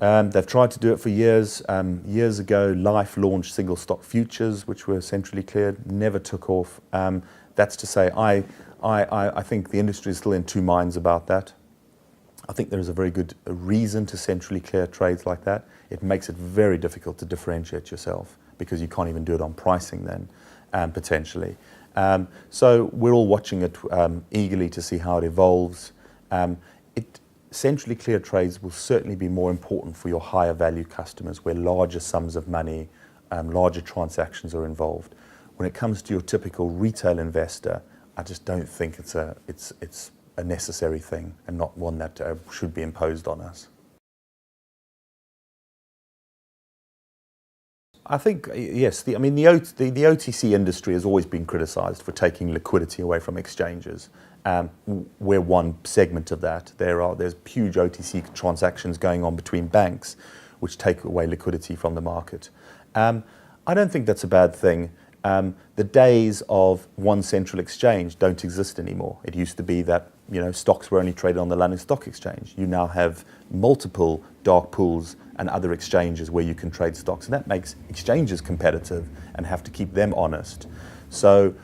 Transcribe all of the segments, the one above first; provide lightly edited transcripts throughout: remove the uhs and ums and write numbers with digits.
They've tried to do it for years. Years ago, Life launched single stock futures, which were centrally cleared, never took off. That's to say, I think the industry is still in two minds about that. I think there is a very good reason to centrally clear trades like that. It makes it very difficult to differentiate yourself because you can't even do it on pricing then, potentially. So we're all watching it eagerly to see how it evolves. Centrally cleared trades will certainly be more important for your higher value customers where larger sums of money, larger transactions are involved. When it comes to your typical retail investor, I just don't think it's a necessary thing and not one that should be imposed on us. I think, yes, the OTC industry has always been criticised for taking liquidity away from exchanges. We're one segment of that. There's huge OTC transactions going on between banks which take away liquidity from the market. I don't think that's a bad thing. The days of one central exchange don't exist anymore. It used to be that stocks were only traded on the London Stock Exchange. You now have multiple dark pools and other exchanges where you can trade stocks, and that makes exchanges competitive and have to keep them honest. So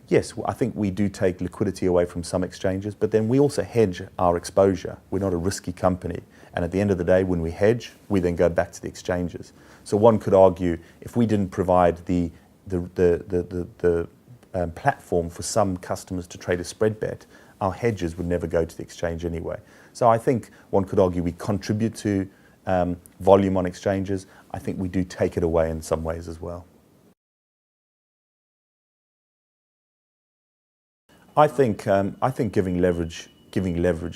yes, I think we do take liquidity away from some exchanges, but then we also hedge our exposure. We're not a risky company, and at the end of the day, when we hedge, we then go back to the exchanges. So one could argue if we didn't provide the platform for some customers to trade a spread bet, our hedges would never go to the exchange anyway. So I think one could argue we contribute to volume on exchanges. I think we do take it away in some ways as well. I think giving leverage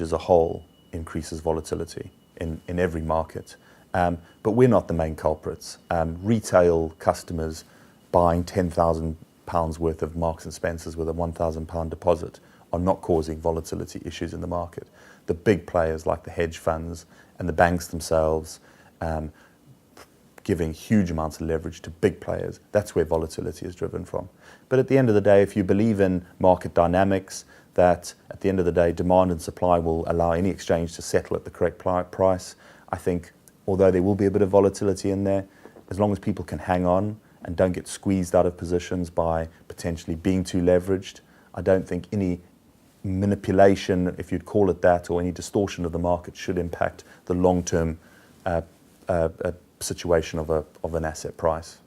as a whole increases volatility in every market. But we're not the main culprits. Retail customers buying £10,000 worth of Marks and Spencers with a £1,000 deposit are not causing volatility issues in the market. The big players like the hedge funds and the banks themselves giving huge amounts of leverage to big players, that's where volatility is driven from. But at the end of the day, if you believe in market dynamics, that at the end of the day, demand and supply will allow any exchange to settle at the correct price, I think, although there will be a bit of volatility in there, as long as people can hang on and don't get squeezed out of positions by potentially being too leveraged, I don't think any manipulation, if you'd call it that, or any distortion of the market should impact the long-term situation of an asset price.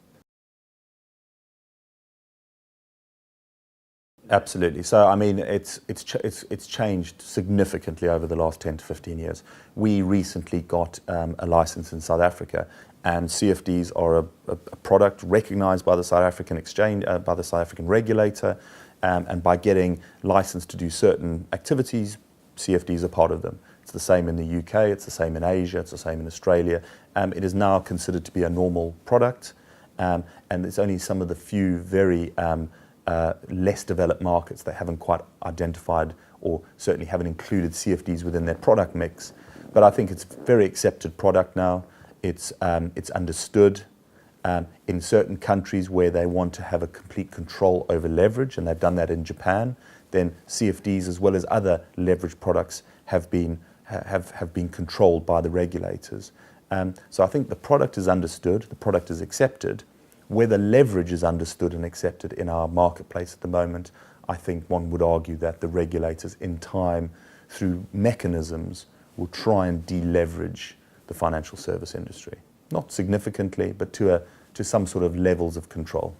Absolutely. So I mean, it's changed significantly over the last 10 to 15 years. We recently got a license in South Africa, and CFDs are a product recognised by the South African exchange, by the South African regulator, and by getting licensed to do certain activities, CFDs are part of them. It's the same in the UK, it's the same in Asia, it's the same in Australia. It is now considered to be a normal product, and it's only some of the few very less developed markets that haven't quite identified or certainly haven't included CFDs within their product mix. But I think it's a very accepted product now. It's understood. In certain countries where they want to have a complete control over leverage, and they've done that in Japan, then CFDs as well as other leverage products have been controlled by the regulators. So I think the product is understood, the product is accepted. Whether leverage is understood and accepted in our marketplace at the moment, I think one would argue that the regulators in time, through mechanisms, will try and deleverage the financial service industry. Not significantly, but to some sort of levels of control.